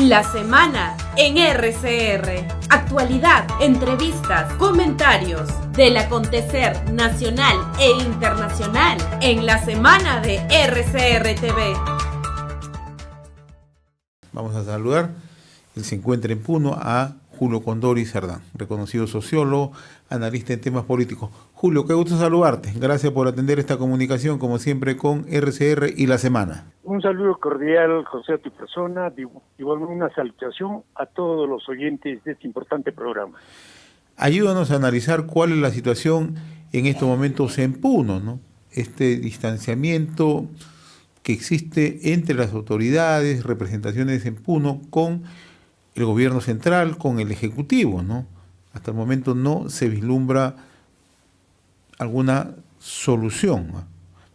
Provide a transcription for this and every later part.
La semana en RCR. Actualidad, entrevistas, comentarios del acontecer nacional e internacional en la semana de RCR TV. Vamos a saludar. Él se encuentra en Puno a Julio Condori Cerdán, reconocido sociólogo, analista en temas políticos. Julio, qué gusto saludarte. Gracias por atender esta comunicación, como siempre, con RCR y La Semana. Un saludo cordial, José, a tu persona, igualmente una salutación a todos los oyentes de este importante programa. Ayúdanos a analizar cuál es la situación en estos momentos en Puno, ¿no? Este distanciamiento que existe entre las autoridades, representaciones en Puno, con el gobierno central, con el ejecutivo, ¿no? Hasta el momento no se vislumbra alguna solución, ¿no?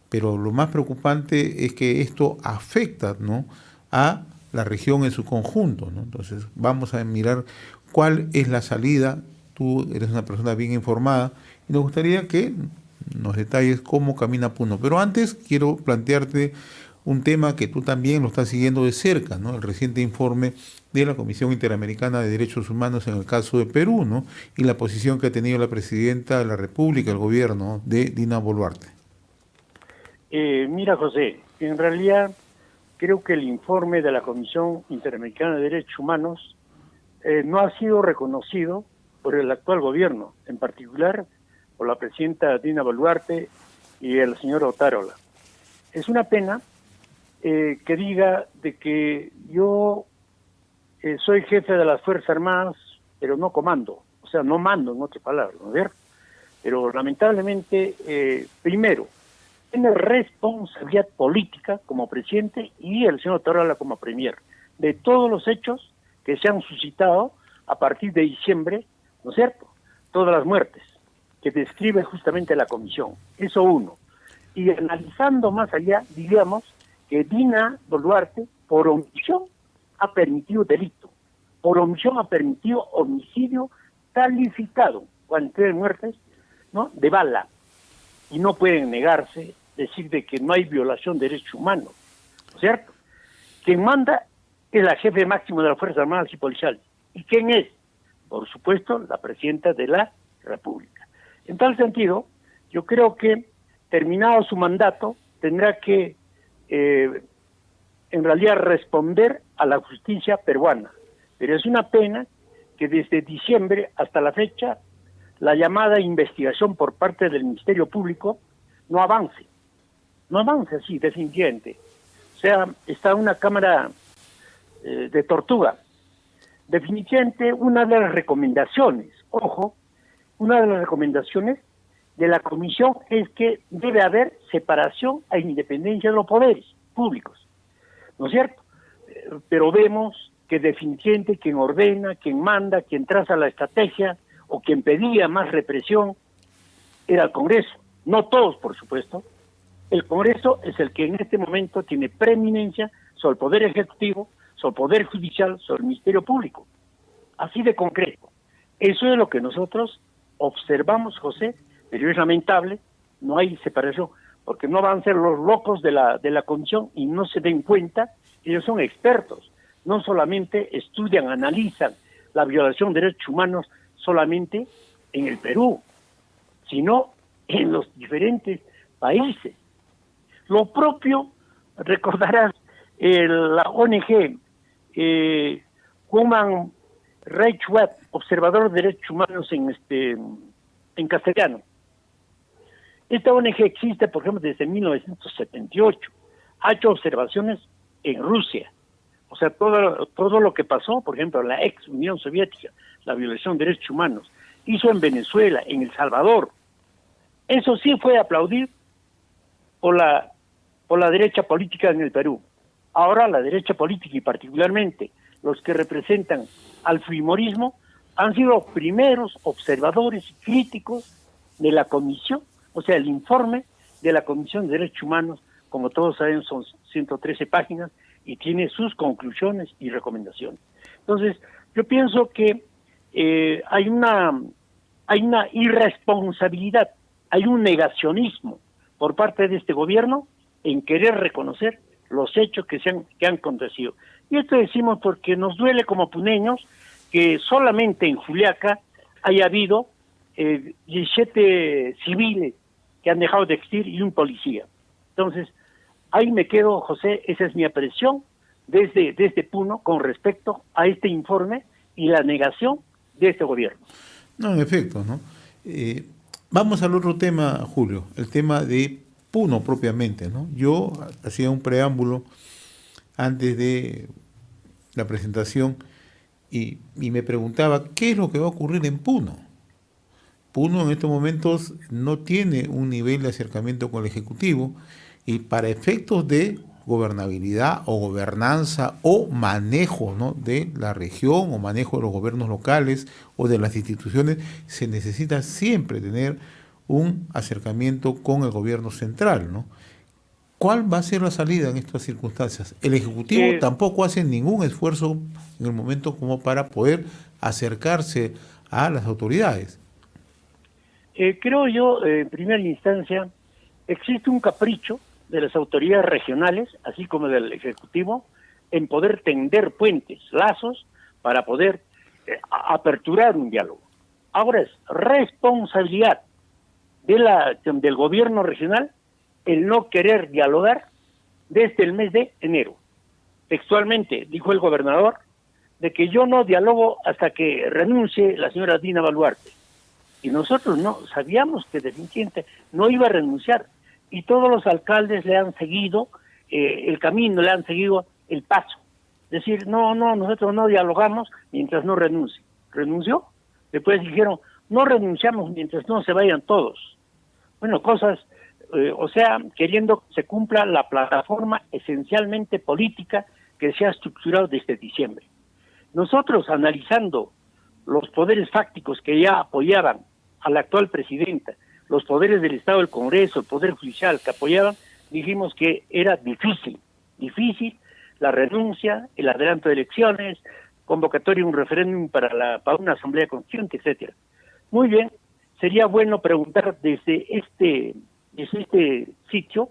Pero lo más preocupante es que esto afecta, ¿no?, a la región en su conjunto, ¿no? Entonces vamos a mirar cuál es la salida. Tú eres una persona bien informada y nos gustaría que nos detalles cómo camina Puno. Pero antes quiero plantearte un tema que tú también lo estás siguiendo de cerca, ¿no? El reciente informe de la Comisión Interamericana de Derechos Humanos en el caso de Perú, ¿no? Y la posición que ha tenido la presidenta de la República, el gobierno de Dina Boluarte. Mira, José, en realidad creo que el informe de la Comisión Interamericana de Derechos Humanos no ha sido reconocido por el actual gobierno, en particular por la presidenta Dina Boluarte y el señor Otárola. Es una pena que diga de que yo soy jefe de las Fuerzas Armadas, pero no comando, o sea, no mando, en otras palabras, ¿no es cierto? Pero lamentablemente, primero, tiene responsabilidad política como presidente y el señor Otárola como premier de todos los hechos que se han suscitado a partir de diciembre, ¿no es cierto? Todas las muertes que describe justamente la comisión. Eso uno. Y analizando más allá, diríamos que Dina Boluarte, por omisión, ha permitido delito. Por omisión ha permitido homicidio calificado, 43 muertes, ¿no?, de bala. Y no pueden negarse, decir de que no hay violación de derechos humanos, ¿no es cierto? Quien manda es la jefe máximo de las Fuerzas Armadas y Policiales. ¿Y quién es? Por supuesto, la presidenta de la República. En tal sentido, yo creo que, terminado su mandato, tendrá que, en realidad, responder a la justicia peruana. Pero es una pena que desde diciembre hasta la fecha, la llamada investigación por parte del Ministerio Público no avance. No avance así, definitivamente. O sea, está una cámara de tortuga. Definitivamente, una de las recomendaciones, ojo, una de las recomendaciones de la comisión es que debe haber separación e independencia de los poderes públicos, ¿no es cierto? Pero vemos que definitivamente quien ordena, quien manda, quien traza la estrategia o quien pedía más represión era el Congreso. No todos, por supuesto. El Congreso es el que en este momento tiene preeminencia sobre el Poder Ejecutivo, sobre el Poder Judicial, sobre el Ministerio Público. Así de concreto. Eso es lo que nosotros observamos, José, pero es lamentable, no hay separación, porque no van a ser los locos de la comisión y no se den cuenta, ellos son expertos, no solamente estudian, analizan la violación de derechos humanos solamente en el Perú, sino en los diferentes países. Lo propio, recordarás, la ONG Human Rights Watch, Observador de Derechos Humanos en castellano. Esta ONG existe, por ejemplo, desde 1978. Ha hecho observaciones en Rusia. O sea, todo lo que pasó, por ejemplo, en la ex Unión Soviética, la violación de derechos humanos, hizo en Venezuela, en El Salvador. Eso sí fue aplaudir por la derecha política en el Perú. Ahora la derecha política y particularmente los que representan al fujimorismo han sido los primeros observadores y críticos de la comisión, o sea, el informe de la Comisión de Derechos Humanos, como todos saben, son 113 páginas y tiene sus conclusiones y recomendaciones. Entonces, yo pienso que hay una irresponsabilidad, hay un negacionismo por parte de este gobierno en querer reconocer los hechos que han acontecido. Y esto decimos porque nos duele como puneños que solamente en Juliaca haya habido 17 civiles que han dejado de existir y un policía. Entonces, ahí me quedo, José, esa es mi apreciación desde Puno con respecto a este informe y la negación de este gobierno. No, en efecto, ¿no? Vamos al otro tema, Julio, el tema de Puno propiamente, ¿no? Yo hacía un preámbulo antes de la presentación y me preguntaba qué es lo que va a ocurrir en Puno. Puno en estos momentos no tiene un nivel de acercamiento con el Ejecutivo y para efectos de gobernabilidad o gobernanza o manejo, ¿no?, de la región o manejo de los gobiernos locales o de las instituciones, se necesita siempre tener un acercamiento con el gobierno central, ¿no? ¿Cuál va a ser la salida en estas circunstancias? El Ejecutivo tampoco hace ningún esfuerzo en el momento como para poder acercarse a las autoridades. Creo yo, en primera instancia, existe un capricho de las autoridades regionales, así como del Ejecutivo, en poder tender puentes, lazos, para poder aperturar un diálogo. Ahora es responsabilidad del gobierno regional el no querer dialogar desde el mes de enero. Textualmente dijo el gobernador de que yo no dialogo hasta que renuncie la señora Dina Boluarte. Y nosotros no sabíamos que definitivamente no iba a renunciar. Y todos los alcaldes le han seguido el camino, le han seguido el paso. Es decir, nosotros no dialogamos mientras no renuncie. ¿Renunció? Después dijeron, no renunciamos mientras no se vayan todos. Bueno, cosas, queriendo que se cumpla la plataforma esencialmente política que se ha estructurado desde diciembre. Nosotros, analizando los poderes fácticos que ya apoyaban a la actual presidenta, los poderes del Estado, del Congreso, el Poder Judicial que apoyaban, dijimos que era difícil la renuncia, el adelanto de elecciones, convocatoria de un referéndum para una asamblea constituyente, etcétera. Muy bien, sería bueno preguntar desde este sitio,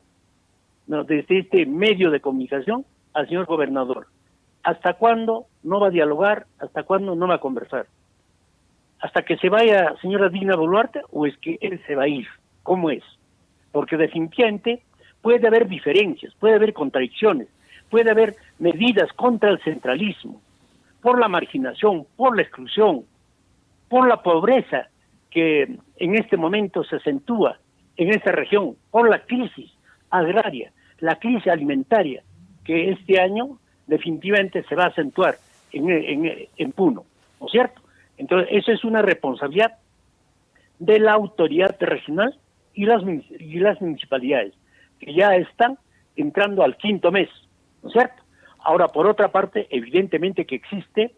no, desde este medio de comunicación, al señor gobernador, ¿hasta cuándo no va a dialogar? ¿Hasta cuándo no va a conversar? ¿Hasta que se vaya señora Dina Boluarte o es que él se va a ir? ¿Cómo es? Porque definitivamente puede haber diferencias, puede haber contradicciones, puede haber medidas contra el centralismo, por la marginación, por la exclusión, por la pobreza que en este momento se acentúa en esta región, por la crisis agraria, la crisis alimentaria, que este año definitivamente se va a acentuar en Puno, ¿no es cierto? Entonces, eso es una responsabilidad de la autoridad regional y las municipalidades, que ya están entrando al 5º mes, ¿no es cierto? Ahora, por otra parte, evidentemente que existe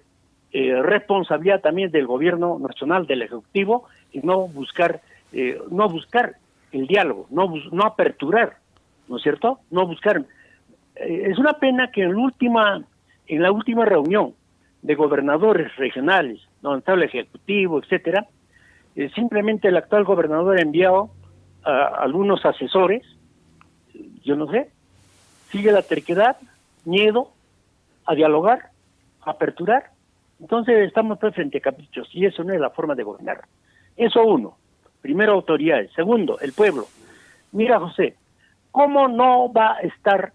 responsabilidad también del gobierno nacional, del Ejecutivo, en no buscar el diálogo, no aperturar, ¿no es cierto? No buscar. Es una pena que en la última reunión de gobernadores regionales, donde estaba el Ejecutivo, etcétera, simplemente el actual gobernador ha enviado a algunos asesores, yo no sé, sigue la terquedad, miedo a dialogar, a aperturar. Entonces estamos frente a caprichos y eso no es la forma de gobernar. Eso uno. Primero, autoridades. Segundo, el pueblo. Mira, José, ¿cómo no va a estar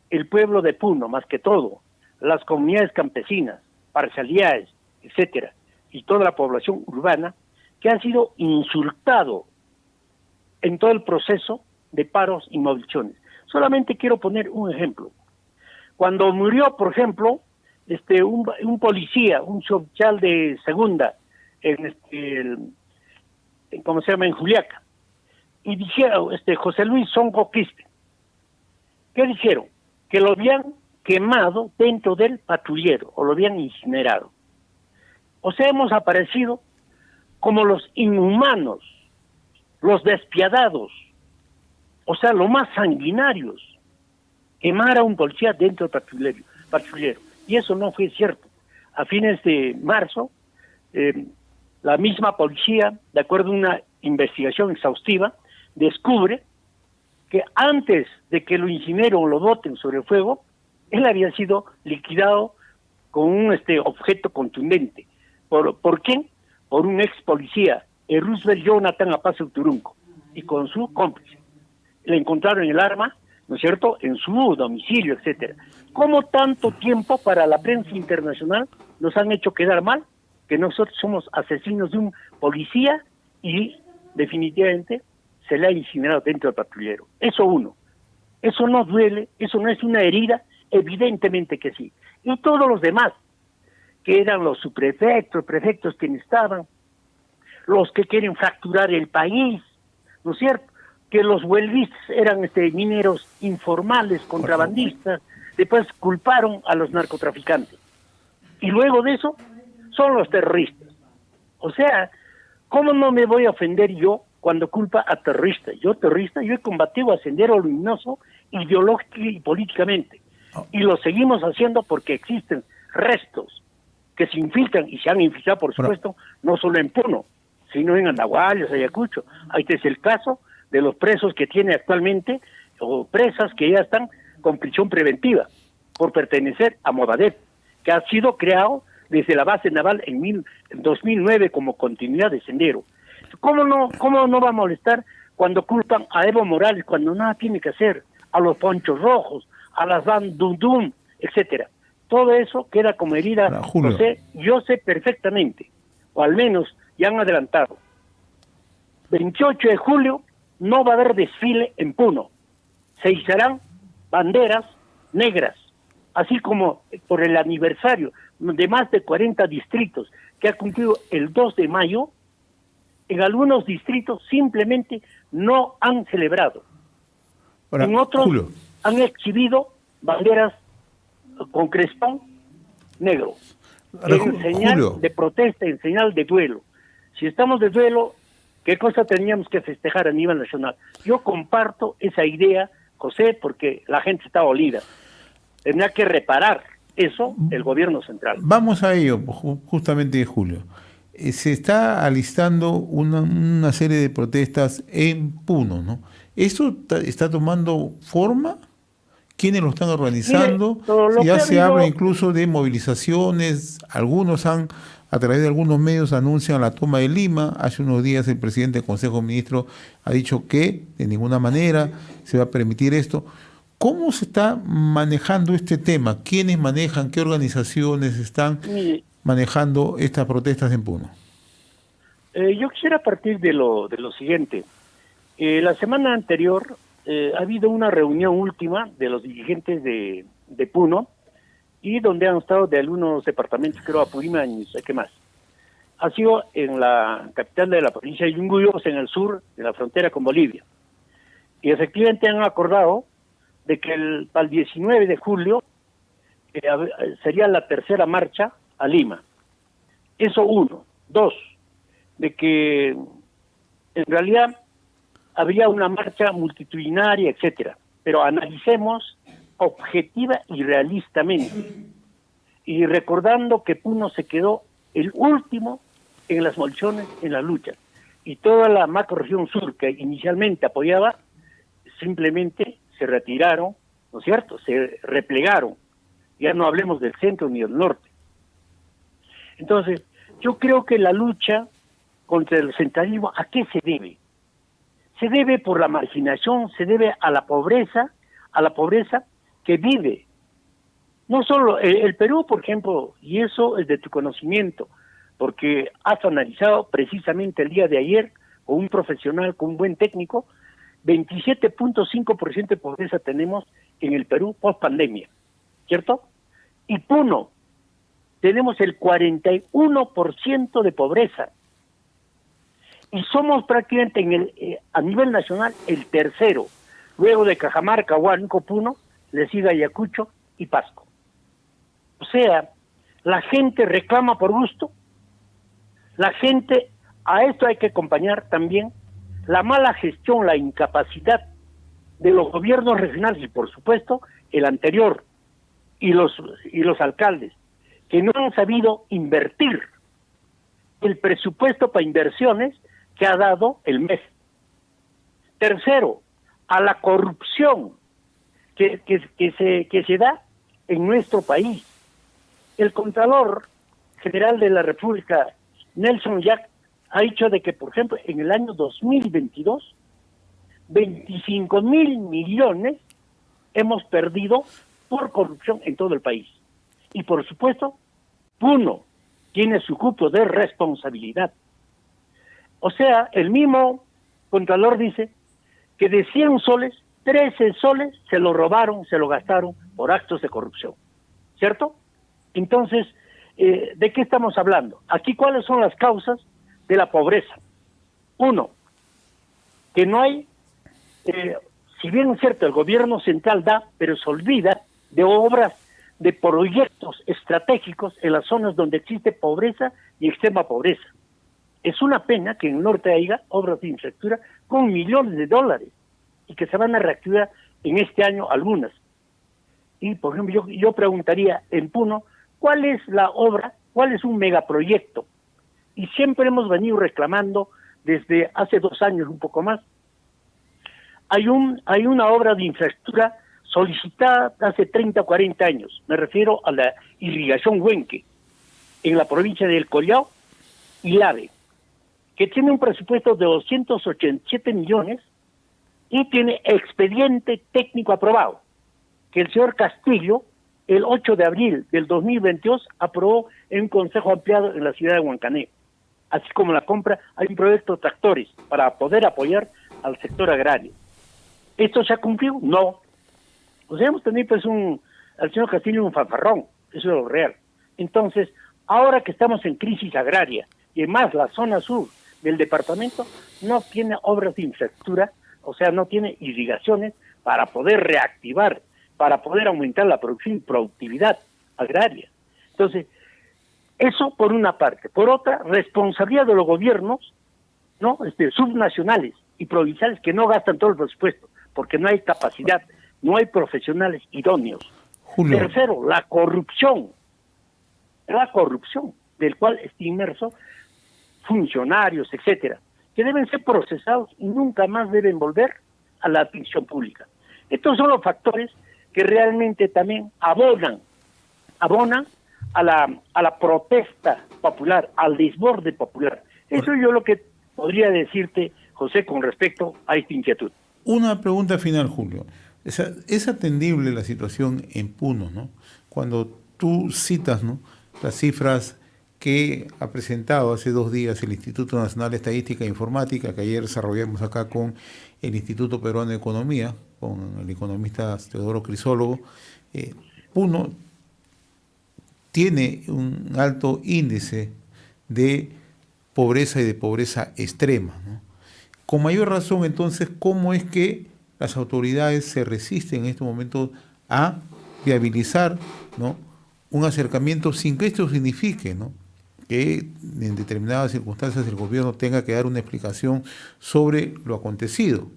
el pueblo de Puno, más que todo, las comunidades campesinas, parcialidades, etcétera, y toda la población urbana, que ha sido insultado en todo el proceso de paros y movilizaciones? Solamente quiero poner un ejemplo. Cuando murió, por ejemplo, un policía, un oficial de segunda, ¿cómo se llama?, en Juliaca, y dijeron, José Luis Songo Quispe, ¿qué dijeron? Que lo habían quemado dentro del patrullero, o lo habían incinerado. O sea, hemos aparecido como los inhumanos, los despiadados, o sea, los más sanguinarios, quemar a un policía dentro del patrullero. Y eso no fue cierto. A fines de marzo, la misma policía, de acuerdo a una investigación exhaustiva, descubre que antes de que lo incineren o lo boten sobre el fuego, él había sido liquidado con un objeto contundente. ¿Por quién? Por un ex policía, el Roosevelt Jonathan Apace Turunco, y con su cómplice. Le encontraron el arma, ¿no es cierto?, en su domicilio, etcétera. ¿Cómo tanto tiempo para la prensa internacional nos han hecho quedar mal? Que nosotros somos asesinos de un policía y definitivamente se le ha incinerado dentro del patrullero. Eso uno. Eso no duele, eso no es una herida, evidentemente que sí. Y todos los demás, que eran los subprefectos, prefectos quienes estaban, los que quieren fracturar el país, ¿no es cierto?, que los huelguistas eran mineros informales, contrabandistas, después culparon a los narcotraficantes. Y luego de eso, son los terroristas. O sea, ¿cómo no me voy a ofender yo cuando culpa a terroristas? Yo he combatido a Sendero Luminoso ideológica y políticamente. Y lo seguimos haciendo porque existen restos que se infiltran y se han infiltrado, por supuesto, no solo en Puno, sino en Andahuaylas, Ayacucho. Este es el caso de los presos que tiene actualmente, o presas que ya están con prisión preventiva por pertenecer a Movadef, que ha sido creado desde la base naval en 2009 como continuidad de Sendero. ¿Cómo no va a molestar cuando culpan a Evo Morales cuando nada tiene que hacer, a los Ponchos Rojos, a las Van Dundum, etcétera? Todo eso queda como herida, José, yo sé perfectamente, o al menos ya han adelantado. 28 de julio no va a haber desfile en Puno, se izarán banderas negras, así como por el aniversario de más de 40 distritos que ha cumplido el 2 de mayo, en algunos distritos simplemente no han celebrado. Ahora, en otros Julio, han exhibido banderas con crespón negro, en señal Julio, de protesta, en señal de duelo. Si estamos de duelo, ¿qué cosa teníamos que festejar a nivel nacional? Yo comparto esa idea, José, porque la gente está dolida. Tendrá que reparar eso el gobierno central. Vamos a ello, justamente, Julio. Se está alistando una serie de protestas en Puno, ¿no? ¿Eso está tomando forma? ¿Quiénes lo están organizando? Mire, ya se habla incluso de movilizaciones. Algunos a través de algunos medios anuncian la toma de Lima. Hace unos días el presidente del Consejo de Ministros ha dicho que de ninguna manera se va a permitir esto. ¿Cómo se está manejando este tema? ¿Quiénes manejan? ¿Qué organizaciones están manejando estas protestas en Puno? Yo quisiera partir de lo siguiente. La semana anterior ha habido una reunión última de los dirigentes de Puno, y donde han estado de algunos departamentos, creo Apurímac y no sé qué más. Ha sido en la capital de la provincia de Yunguyos, en el sur, en la frontera con Bolivia. Y efectivamente han acordado de que para el 19 de julio sería la tercera marcha a Lima. Eso uno. Dos, de que en realidad habría una marcha multitudinaria, etcétera. Pero analicemos objetiva y realistamente. Y recordando que Puno se quedó el último en las movilizaciones, en la lucha. Y toda la macrorregión sur que inicialmente apoyaba, simplemente se retiraron, ¿no es cierto? Se replegaron. Ya no hablemos del centro ni del norte. Entonces, yo creo que la lucha contra el centralismo, ¿a qué se debe? Se debe por la marginación, se debe a la pobreza que vive. No solo el Perú, por ejemplo, y eso es de tu conocimiento, porque has analizado precisamente el día de ayer con un profesional, con un buen técnico, 27.5% de pobreza tenemos en el Perú post pandemia, ¿cierto? Y Puno, tenemos el 41% de pobreza. Y somos prácticamente a nivel nacional el tercero. Luego de Cajamarca, Huánuco, Puno, le sigue Ayacucho y Pasco. O sea, la gente reclama por gusto. La gente, a esto hay que acompañar también la mala gestión, la incapacidad de los gobiernos regionales y, por supuesto, el anterior y los alcaldes, que no han sabido invertir el presupuesto para inversiones que ha dado el MES. Tercero, a la corrupción que se da en nuestro país. El Contralor General de la República, Nelson Yack, ha dicho de que, por ejemplo, en el año 2022, 25.000 millones hemos perdido por corrupción en todo el país. Y por supuesto, Puno tiene su cupo de responsabilidad. O sea, el mismo Contralor dice que de 100 soles, 13 soles se lo robaron, se lo gastaron por actos de corrupción. ¿Cierto? Entonces, ¿de qué estamos hablando? Aquí, ¿cuáles son las causas de la pobreza? Uno, que no hay, si bien es cierto, el gobierno central da, pero se olvida de obras, de proyectos estratégicos en las zonas donde existe pobreza y extrema pobreza. Es una pena que en el norte haya obras de infraestructura con millones de dólares y que se van a reactivar en este año algunas. Y, por ejemplo, yo preguntaría en Puno, ¿cuál es la obra, cuál es un megaproyecto? Y siempre hemos venido reclamando desde hace 2 años, un poco más. Hay una obra de infraestructura solicitada hace 30 o 40 años. Me refiero a la irrigación Huenque, en la provincia del Collao y Lave, que tiene un presupuesto de 287 millones y tiene expediente técnico aprobado, que el señor Castillo, el 8 de abril del 2022, aprobó en un consejo ampliado en la ciudad de Huancané. Así como la compra, hay un proyecto de tractores para poder apoyar al sector agrario. ¿Esto se ha cumplido? No. O sea, hemos tenido pues al señor Castillo un fanfarrón, eso es lo real. Entonces, ahora que estamos en crisis agraria, y además la zona sur del departamento no tiene obras de infraestructura, o sea, no tiene irrigaciones para poder reactivar, para poder aumentar la producción y productividad agraria. Entonces, eso por una parte. Por otra, responsabilidad de los gobiernos, ¿no? Subnacionales y provinciales que no gastan todo el presupuesto, porque no hay capacidad, no hay profesionales idóneos. Julio. Tercero, la corrupción del cual está inmerso funcionarios, etcétera, que deben ser procesados y nunca más deben volver a la atención pública. Estos son los factores que realmente también abonan a la protesta popular, al desborde popular. Eso es yo lo que podría decirte, José, con respecto a esta inquietud. Una pregunta final, Julio. Es atendible la situación en Puno, ¿no? Cuando tú citas, ¿no?, las cifras que ha presentado hace 2 días el Instituto Nacional de Estadística e Informática, que ayer desarrollamos acá con el Instituto Peruano de Economía, con el economista Teodoro Crisólogo. Puno tiene un alto índice de pobreza y de pobreza extrema, ¿no? Con mayor razón, entonces, ¿cómo es que las autoridades se resisten en estos momentos a viabilizar, ¿no?, un acercamiento sin que esto signifique, ¿no?, que en determinadas circunstancias el gobierno tenga que dar una explicación sobre lo acontecido?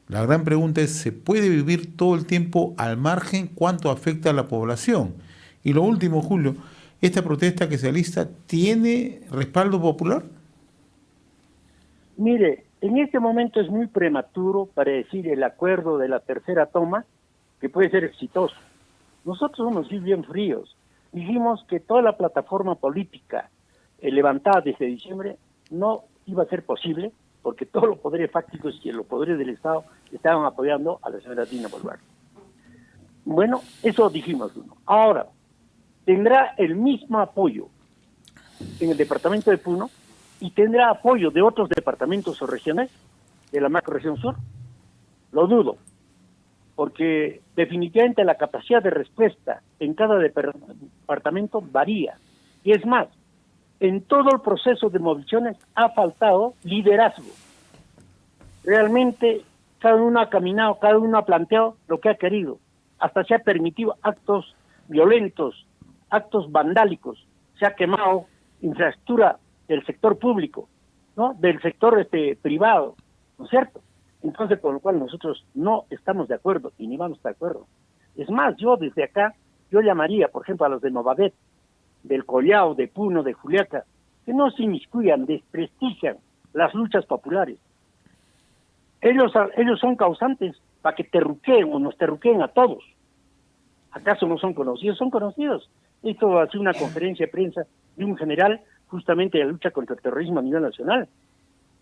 La gran pregunta es, ¿se puede vivir todo el tiempo al margen cuánto afecta a la población? Y lo último, Julio, ¿esta protesta que se alista tiene respaldo popular? Mire, en este momento es muy prematuro para decir el acuerdo de la tercera toma, que puede ser exitoso. Nosotros hemos sido bien fríos. Dijimos que toda la plataforma política levantada desde diciembre no iba a ser posible, porque todos los poderes fácticos y los poderes del Estado estaban apoyando a la señora Dina Boluarte. Bueno, eso dijimos uno. Ahora, tendrá el mismo apoyo en el departamento de Puno y tendrá apoyo de otros departamentos o regiones de la macrorregión sur. Lo dudo, porque definitivamente la capacidad de respuesta en cada departamento varía. Y es más, en todo el proceso de movilizaciones ha faltado liderazgo. Realmente cada uno ha caminado, cada uno ha planteado lo que ha querido. Hasta se ha permitido actos violentos, actos vandálicos. Se ha quemado infraestructura del sector público, ¿no?, del sector privado, ¿no es cierto? Entonces, con lo cual nosotros no estamos de acuerdo y ni vamos de acuerdo. Es más, yo desde acá, yo llamaría, por ejemplo, a los de Novadet, del Collao, de Puno, de Juliaca, que no se inmiscuyan, desprestigian las luchas populares. Ellos son causantes para que terruqueen o nos terruqueen a todos. ¿Acaso no son conocidos? Son conocidos. Esto ha sido una conferencia de prensa de un general justamente de la lucha contra el terrorismo a nivel nacional.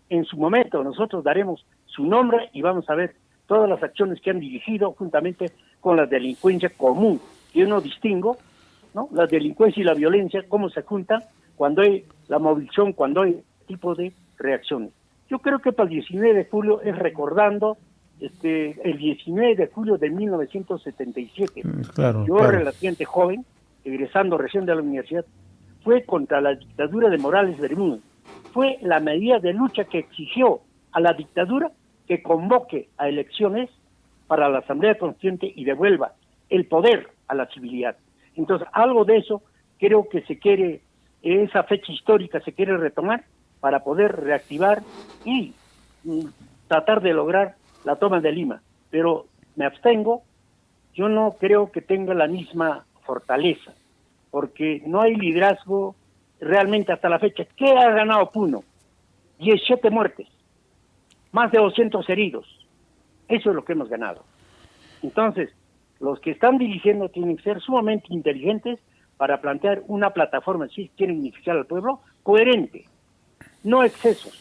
En su momento nosotros daremos su nombre y vamos a ver todas las acciones que han dirigido juntamente con la delincuencia común. Yo no distingo, ¿no?, la delincuencia y la violencia, cómo se juntan cuando hay la movilización, cuando hay tipo de reacciones. Yo creo que para el 19 de julio es recordando el 19 de julio de 1977. Claro, Yo, relativamente joven, egresando recién de la universidad, fue contra la dictadura de Morales Bermúdez. Fue la medida de lucha que exigió a la dictadura que convoque a elecciones para la Asamblea Constituyente y devuelva el poder a la civilidad. Entonces, algo de eso creo que se quiere, esa fecha histórica se quiere retomar para poder reactivar y tratar de lograr la toma de Lima. Pero me abstengo, yo no creo que tenga la misma fortaleza, porque no hay liderazgo realmente hasta la fecha. ¿Qué ha ganado Puno? 17 muertes, más de 200 heridos. Eso es lo que hemos ganado. Entonces, los que están dirigiendo tienen que ser sumamente inteligentes para plantear una plataforma, si quieren beneficiar al pueblo, coherente. No excesos,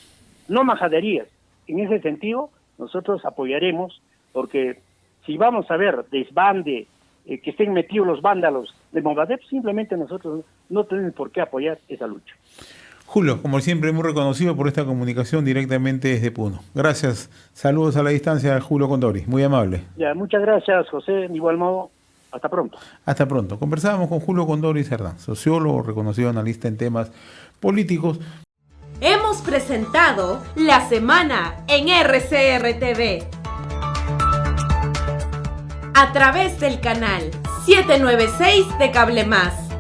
no majaderías. En ese sentido, nosotros apoyaremos, porque si vamos a ver desbande, que estén metidos los vándalos de Movadep, simplemente nosotros no tenemos por qué apoyar esa lucha. Julio, como siempre, muy reconocido por esta comunicación directamente desde Puno. Gracias. Saludos a la distancia, Julio Condori. Muy amable. Ya, muchas gracias, José. De igual modo, hasta pronto. Hasta pronto. Conversábamos con Julio Condori Cerdán, sociólogo, reconocido analista en temas políticos. Hemos presentado La Semana en RCR TV a través del canal 796 de Cable Más.